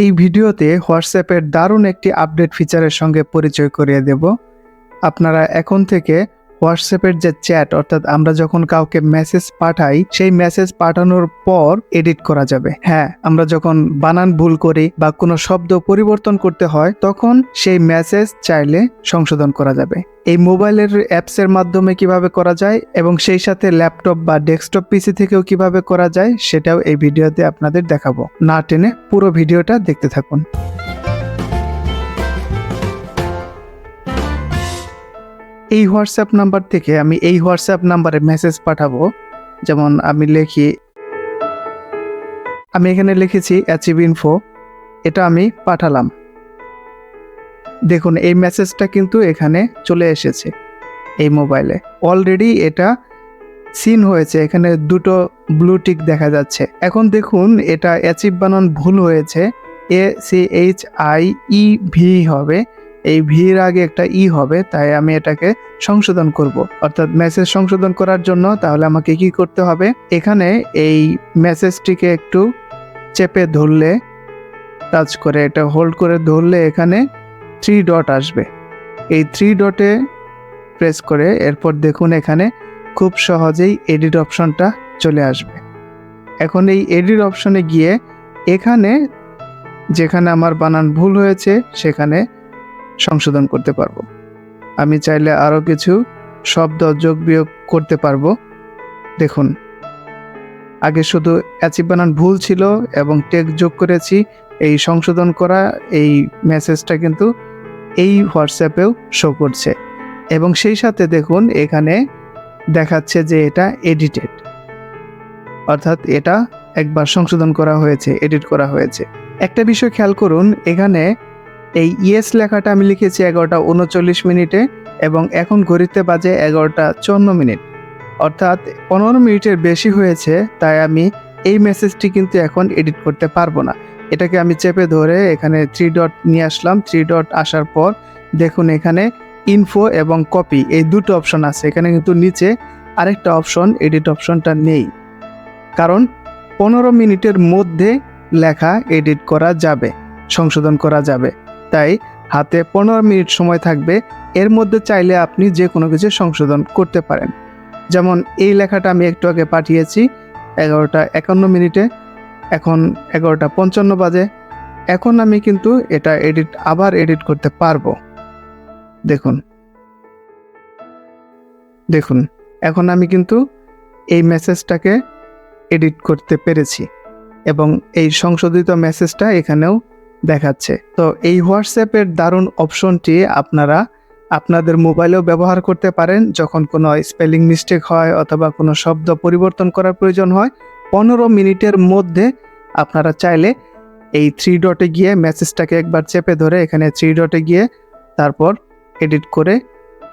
এই ভিডিওতে হোয়াটসঅ্যাপের দারুণ একটি আপডেট ফিচারের সঙ্গে পরিচয় করিয়ে দেব। আপনারা এখন থেকে হোয়াটসঅ্যাপের যে চ্যাট অর্থাৎ আমরা যখন কাউকে মেসেজ পাঠাই সেই মেসেজ পাঠানোর পর এডিট করা যাবে। হ্যাঁ, আমরা যখন বানান ভুল করি বা কোনো শব্দ পরিবর্তন করতে হয় তখন সেই মেসেজ চাইলে সংশোধন করা যাবে। এই মোবাইলের অ্যাপসের মাধ্যমে কিভাবে করা যায় এবং সেই সাথে ল্যাপটপ বা ডেস্কটপ পিসি থেকেও কিভাবে করা যায় সেটাও এই ভিডিওতে আপনাদের দেখাবো। না টেনে পুরো ভিডিওটা দেখতে থাকুন। এই হোয়াটসঅ্যাপ নাম্বার থেকে আমি এই হোয়াটসঅ্যাপ নাম্বারে মেসেজ পাঠাবো। যেমন আমি এখানে লিখেছি ভইনফ, এটা আমি পাঠালাম। দেখুন এই মেসেজটা কিন্তু এখানে চলে এসেছে এই মোবাইলে। অলরেডি এটা সিন হয়েছে, এখানে দুটো ব্লু টিক দেখা যাচ্ছে। এখন দেখুন এটা অ্যাচিভ বানান ভুল হয়েছে, ACHIEV হবে, এই ভির আগে একটা ই হবে, তাই আমি এটাকে সংশোধন করব। অর্থাৎ মেসেজ সংশোধন করার জন্য তাহলে আমাকে কি করতে হবে, এখানে এই মেসেজটিকে একটু চেপে ধরলে, টাচ করে এটা হোল্ড করে ধরলে এখানে 3 ডট আসবে। এই 3 ডটে প্রেস করে এরপর দেখুন এখানে খুব সহজেই এডিট অপশনটা চলে আসবে। এখন এই এডিট অপশনে গিয়ে এখানে যেখানে আমার বানান ভুল হয়েছে সেখানে সংশোধন করতে পারবো। আমি চাইলে আরও কিছু শব্দ যোগ বিয়োগ করতে পারবো। দেখুন আগে শুধু অ্যাচিভ বানান ভুল ছিল এবং টেক্সট যোগ করেছি। এই সংশোধন করা এই মেসেজটা কিন্তু এই হোয়াটসঅ্যাপেও শো করছে এবং সেই সাথে দেখুন এখানে দেখাচ্ছে যে এটা এডিটেড, অর্থাৎ এটা একবার সংশোধন করা হয়েছে, এডিট করা হয়েছে। একটা বিষয় খেয়াল করুন, এখানে এই ইয়েস লেখাটা আমি লিখেছি 11টা 39 মিনিটে এবং এখন ঘড়িতে বাজে 11টা 54 মিনিট, অর্থাৎ 15 মিনিটের বেশি হয়েছে। তাই আমি এই মেসেজটি কিন্তু এখন এডিট করতে পারবো না। এটাকে আমি চেপে ধরে এখানে 3 ডট নিয়ে আসলাম। 3 ডট আসার পর দেখুন এখানে ইনফো এবং কপি এই দুটো অপশন আছে। এখানে কিন্তু নিচে আরেকটা অপশন এডিট অপশনটা নেই, কারণ 15 মিনিটের মধ্যে লেখা এডিট করা যাবে, সংশোধন করা যাবে। তাই হাতে 15 মিনিট সময় থাকবে, এর মধ্যে চাইলে আপনি যে কোনো কিছু সংশোধন করতে পারেন। যেমন এই লেখাটা আমি একটু আগে পাঠিয়েছি 11টা 51 মিনিটে, এখন 11টা 55 বাজে। এখন আমি কিন্তু এটা আবার এডিট করতে পারবো। দেখুন এখন আমি কিন্তু এই মেসেজটাকে এডিট করতে পেরেছি এবং এই সংশোধিত মেসেজটা এখানেও দেখাচ্ছে। তো এই হোয়াটসঅ্যাপের দারুণ অপশনটি আপনারা আপনাদের মোবাইলেও ব্যবহার করতে পারেন। যখন কোনো স্পেলিং মিস্টেক হয় অথবা কোনো শব্দ পরিবর্তন করার প্রয়োজন হয়, 15 মিনিটের মধ্যে আপনারা চাইলে এই 3 ডটে গিয়ে মেসেজটাকে একবার চেপে ধরে এখানে 3 ডটে গিয়ে তারপর এডিট করে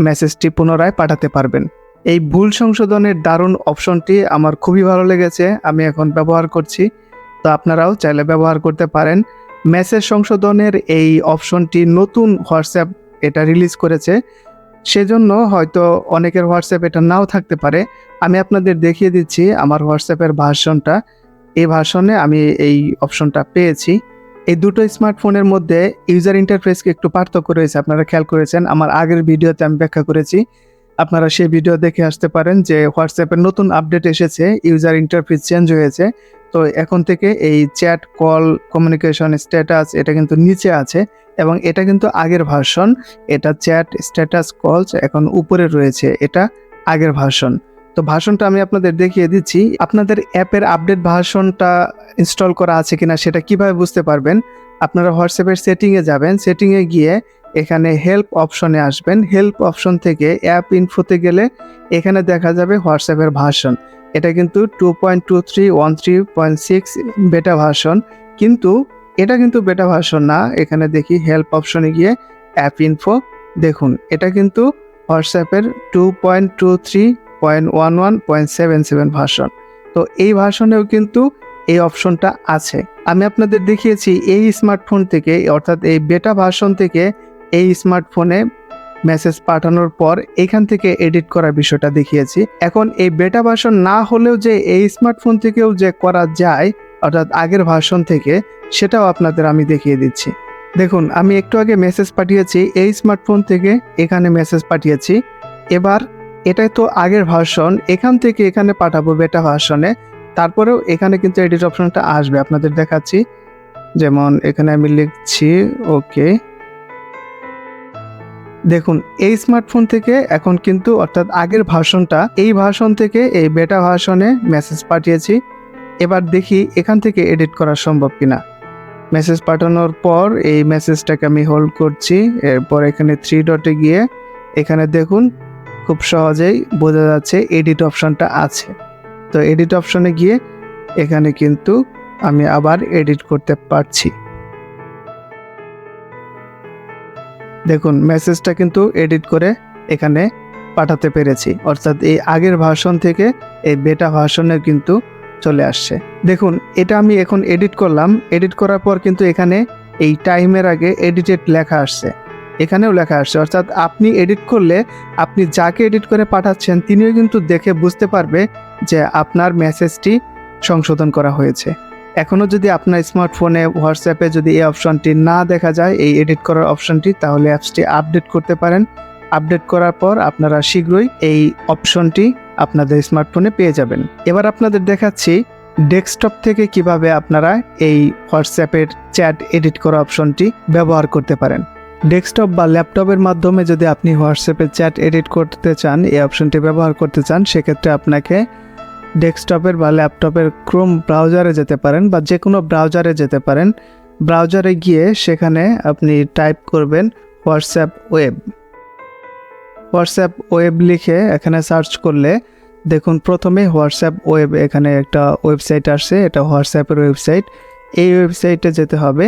মেসেজটি পুনরায় পাঠাতে পারবেন। এই ভুল সংশোধনের দারুণ অপশনটি আমার খুবই ভালো লেগেছে, আমি এখন ব্যবহার করছি। তো আপনারাও চাইলে ব্যবহার করতে পারেন। মেসেজ সংশোধনের এই অপশনটি নতুন হোয়াটসঅ্যাপ এটা রিলিজ করেছে, সেজন্য হয়তো অনেকের হোয়াটসঅ্যাপ এটা নাও থাকতে পারে। আমি আপনাদের দেখিয়ে দিচ্ছি আমার হোয়াটসঅ্যাপের ভার্সনটা। এই ভার্সনে আমি এই অপশনটা পেয়েছি। এই দুটো স্মার্টফোনের মধ্যে ইউজার ইন্টারফেসকে একটু পার্থক্য রয়েছে, আপনারা খেয়াল করেছেন। আমার আগের ভিডিওতে আমি ব্যাখ্যা করেছি, আপনারা সেই ভিডিও দেখে আসতে পারেন যে হোয়াটসঅ্যাপের নতুন আপডেট এসেছে, ইউজার ইন্টারফেস চেঞ্জ হয়েছে। তো এখন থেকে এই চ্যাট, কল, কমিউনিকেশন, স্ট্যাটাস এটা কিন্তু নিচে আছে এবং এটা কিন্তু আগের ভার্সন। এটা চ্যাট, স্ট্যাটাস, কলস এখন উপরে রয়েছে, এটা আগের ভার্সন। তো ভার্সনটা আমি আপনাদের দেখিয়ে দিচ্ছি। আপনাদের অ্যাপের আপডেট ভার্সনটা ইনস্টল করা আছে কিনা সেটা কিভাবে বুঝতে পারবেন, আপনারা হোয়াটসঅ্যাপের সেটিংয়ে যাবেন, সেটিংয়ে গিয়ে এখানে হেল্প অপশনে আসবেন। হেল্প অপশন থেকে অ্যাপ ইনফোতে গেলে এখানে দেখা যাবে হোয়াটসঅ্যাপের ভার্সন। এটা কিন্তু 2.23.13.6 বেটা ভার্সন, কিন্তু এটা কিন্তু বেটা ভার্সন না। এখানে দেখি হেল্প অপশনে গিয়ে অ্যাপ ইনফো, দেখুন এটা কিন্তু হোয়াটসঅ্যাপের 2.23.11.77 ভার্সন। তো এই ভার্সনেও কিন্তু এই অপশনটা আছে। আমি আপনাদের দেখিয়েছি এই স্মার্টফোন থেকে, অর্থাৎ এই বেটা ভার্সন থেকে এই স্মার্টফোনে মেসেজ পাঠানোর পর এখান থেকে এডিট করার বিষয়টা দেখিয়েছি। এখন এই বেটা ভার্সন না হলেও যে এই স্মার্টফোন থেকেও যে করা যায়, অর্থাৎ আগের ভার্সন থেকে, সেটাও আপনাদের আমি দেখিয়ে দিচ্ছি। দেখুন, আমি একটু আগে মেসেজ পাঠিয়েছি এই স্মার্টফোন থেকে এখানে মেসেজ পাঠিয়েছি। এবার এটাই তো আগের ভার্সন, এখান থেকে এখানে পাঠাবো বেটা ভার্সনে, তারপরেও এখানে কিন্তু এডিট অপশনটা আসবে, আপনাদের দেখাচ্ছি। যেমন এখানে আমি লিখছি ওকে। দেখুন, এই স্মার্টফোন থেকে এখন কিন্তু অর্থাৎ আগের ভার্সনটা, এই ভার্সন থেকে এই বেটা ভার্সনে মেসেজ পাঠিয়েছি। এবার দেখি এখান থেকে এডিট করা সম্ভব কিনা। মেসেজ পাঠানোর পর এই মেসেজটাকে আমি হোল্ড করছি, এরপর এখানে 3 ডটে গিয়ে এখানে দেখুন খুব সহজেই বোঝা যাচ্ছে এডিট অপশনটা আছে। তো এডিট অপশনে গিয়ে এখানে কিন্তু আমি আবার এডিট করতে পারছি। দেখুন, মেসেজটা কিন্তু এডিট করে এখানে পাঠাতে পেরেছি, অর্থাৎ এই আগের ভার্সন থেকে এই বেটা ভার্সনে কিন্তু চলে আসছে। দেখুন, এটা আমি এখন এডিট করলাম, এডিট করার পর কিন্তু এখানে এই টাইমের আগে এডিটেড লেখা আসছে, এখানেও লেখা আসছে। অর্থাৎ আপনি এডিট করলে আপনি যাকে এডিট করে পাঠাচ্ছেন তিনিও কিন্তু দেখে বুঝতে পারবে যে আপনার মেসেজটি সংশোধন করা হয়েছে। এখনও যদি আপনার স্মার্টফোনে হোয়াটসঅ্যাপে যদি এই অপশনটি না দেখা যায়, এই এডিট করার অপশনটি, তাহলে অ্যাপসটি আপডেট করতে পারেন। আপডেট করার পর আপনারা শীঘ্রই এই অপশনটি আপনাদের স্মার্টফোনে পেয়ে যাবেন। এবার আপনাদের দেখাচ্ছি ডেস্কটপ থেকে কিভাবে আপনারা এই হোয়াটসঅ্যাপের চ্যাট এডিট করা অপশনটি ব্যবহার করতে পারেন। ডেস্কটপ বা ল্যাপটপের মাধ্যমে যদি আপনি হোয়াটসঅ্যাপের চ্যাট এডিট করতে চান, এই অপশনটি ব্যবহার করতে চান, সেক্ষেত্রে আপনাকে ডেস্কটপের বা ল্যাপটপের ক্রোম ব্রাউজারে যেতে পারেন বা যে কোনো ব্রাউজারে যেতে পারেন। ব্রাউজারে গিয়ে সেখানে আপনি টাইপ করবেন হোয়াটসঅ্যাপ ওয়েব। হোয়াটসঅ্যাপ ওয়েব লিখে এখানে সার্চ করলে দেখুন প্রথমে হোয়াটসঅ্যাপ ওয়েব, এখানে একটা ওয়েবসাইট আসছে, এটা হোয়াটসঅ্যাপের ওয়েবসাইট। এই ওয়েবসাইটে যেতে হবে।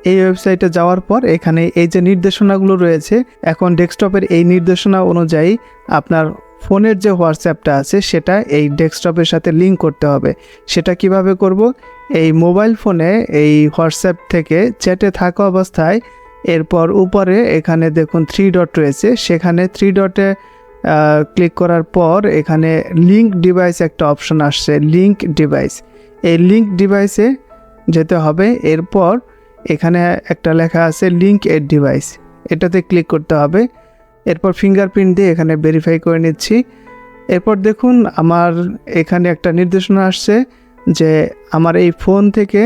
এই ওয়েবসাইটে যাওয়ার পর এখানে এই যে নির্দেশনাগুলো রয়েছে, এখন ডেস্কটপের এই নির্দেশনা অনুযায়ী আপনার ফোনের যে হোয়াটসঅ্যাপটা আছে সেটা এই ডেস্কটপের সাথে লিঙ্ক করতে হবে। সেটা কিভাবে করব? এই মোবাইল ফোনে এই হোয়াটসঅ্যাপ থেকে চ্যাটে থাকা অবস্থায় এরপর উপরে এখানে দেখুন 3 ডট রয়েছে, সেখানে 3 ডটে ক্লিক করার পর এখানে লিঙ্ক ডিভাইস একটা অপশন আসছে, লিঙ্ক ডিভাইস। এই লিঙ্ক ডিভাইসে যেতে হবে। এরপর এখানে একটা লেখা আছে লিঙ্ক এড ডিভাইস, এটাতে ক্লিক করতে হবে। এরপর ফিঙ্গারপ্রিন্ট দিয়ে এখানে ভেরিফাই করে নিচ্ছি। এরপর দেখুন আমার এখানে একটা নির্দেশনা আসছে যে আমার এই ফোন থেকে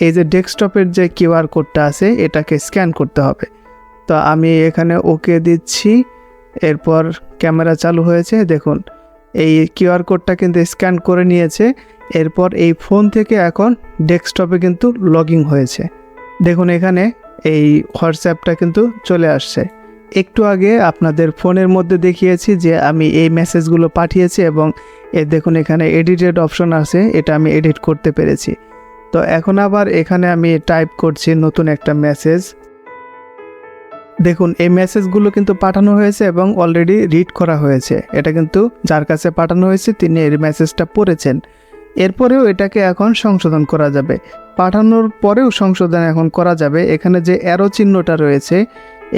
এই যে ডেস্কটপের যে কিউআর কোডটা আছে এটাকে স্ক্যান করতে হবে। তো আমি এখানে ওকে দিচ্ছি। এরপর ক্যামেরা চালু হয়েছে, দেখুন এই কিউআর কোডটা কিন্তু স্ক্যান করে নিয়েছে। এরপর এই ফোন থেকে এখন ডেস্কটপে কিন্তু লগইন হয়েছে। দেখুন এখানে এই হোয়াটসঅ্যাপটা কিন্তু চলে আসছে। একটু আগে আপনাদের ফোনের মধ্যে দেখিয়েছি যে আমি এই মেসেজগুলো পাঠিয়েছি এবং দেখুন এখানে এডিটেড অপশন আছে, এটা আমি এডিট করতে পেরেছি। তো এখন আবার এখানে আমি টাইপ করছি নতুন একটা মেসেজ। দেখুন এই মেসেজগুলো কিন্তু পাঠানো হয়েছে এবং অলরেডি রিড করা হয়েছে। এটা কিন্তু যার কাছে পাঠানো হয়েছে তিনি এই মেসেজটা পড়েছেন। এরপরেও এটাকে এখন সংশোধন করা যাবে, পাঠানোর পরেও সংশোধন এখন করা যাবে। এখানে যে অ্যারো চিহ্নটা রয়েছে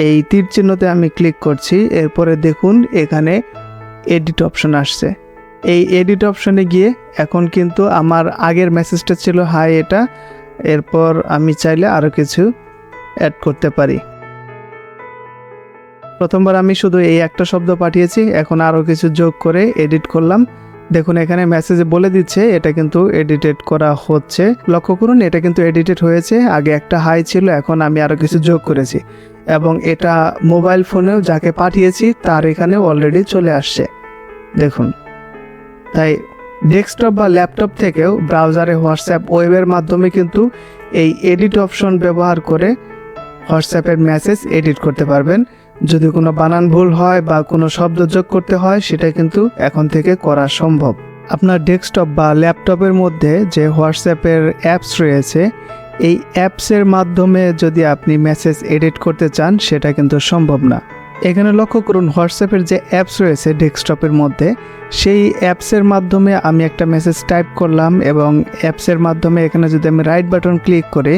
এই তীর চিহ্নতে আমি ক্লিক করছি। এরপরে দেখুন এখানে এডিট অপশন আসছে। এই এডিট অপশনে গিয়ে এখন কিন্তু আমার আগের মেসেজটা ছিল হাই এটা, এরপর আমি চাইলে আরও কিছু অ্যাড করতে পারি। প্রথমবার আমি শুধু এই একটা শব্দ পাঠিয়েছি, এখন আরও কিছু যোগ করে এডিট করলাম। দেখুন এখানে মেসেজে বলে দিচ্ছে এটা কিন্তু এডিটেড করা হচ্ছে। লক্ষ্য করুন এটা কিন্তু এডিটেড হয়েছে, আগে একটা হাই ছিল, এখন আমি আরও কিছু যোগ করেছি এবং এটা মোবাইল ফোনেও যাকে পাঠিয়েছি তার এখানে অলরেডি চলে আসছে। দেখুন, তাই ডেস্কটপ বা ল্যাপটপ থেকেও ব্রাউজারে হোয়াটসঅ্যাপ ওয়েবের মাধ্যমে কিন্তু এই এডিট অপশন ব্যবহার করে হোয়াটসঅ্যাপের মেসেজ এডিট করতে পারবেন। যদি কোনো বানান ভুল হয় বা কোনো শব্দ যোগ করতে হয় সেটা কিন্তু এখন থেকে করা সম্ভব। আপনার ডেস্কটপ বা ল্যাপটপের মধ্যে যে হোয়াটসঅ্যাপের অ্যাপস রয়েছে এই অ্যাপসের মাধ্যমে যদি আপনি মেসেজ এডিট করতে চান সেটা কিন্তু সম্ভব না। এখানে লক্ষ্য করুন হোয়াটসঅ্যাপের যে অ্যাপস রয়েছে ডেস্কটপের মধ্যে সেই অ্যাপসের মাধ্যমে আমি একটা মেসেজ টাইপ করলাম এবং অ্যাপসের মাধ্যমে এখানে যদি আমি রাইট বাটন ক্লিক করি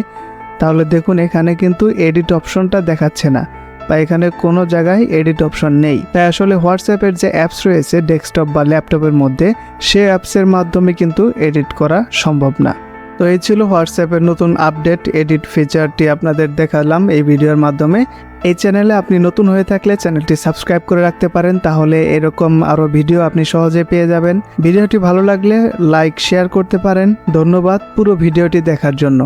তাহলে দেখুন এখানে কিন্তু এডিট অপশনটা দেখাচ্ছে না বা এখানে কোনো জায়গায় এডিট অপশন নেই। তাই আসলে হোয়াটসঅ্যাপের যে অ্যাপস রয়েছে ডেস্কটপ বা ল্যাপটপের মধ্যে সে অ্যাপসের মাধ্যমে কিন্তু এডিট করা সম্ভব না। তো এই ছিল হোয়াটসঅ্যাপের নতুন আপডেট এডিট ফিচারটি আপনাদের দেখালাম এই ভিডিওর মাধ্যমে। এই চ্যানেলে আপনি নতুন হয়ে থাকলে চ্যানেলটি সাবস্ক্রাইব করে রাখতে পারেন, তাহলে এরকম আরও ভিডিও আপনি সহজে পেয়ে যাবেন। ভিডিওটি ভালো লাগলে লাইক শেয়ার করতে পারেন। ধন্যবাদ পুরো ভিডিওটি দেখার জন্য।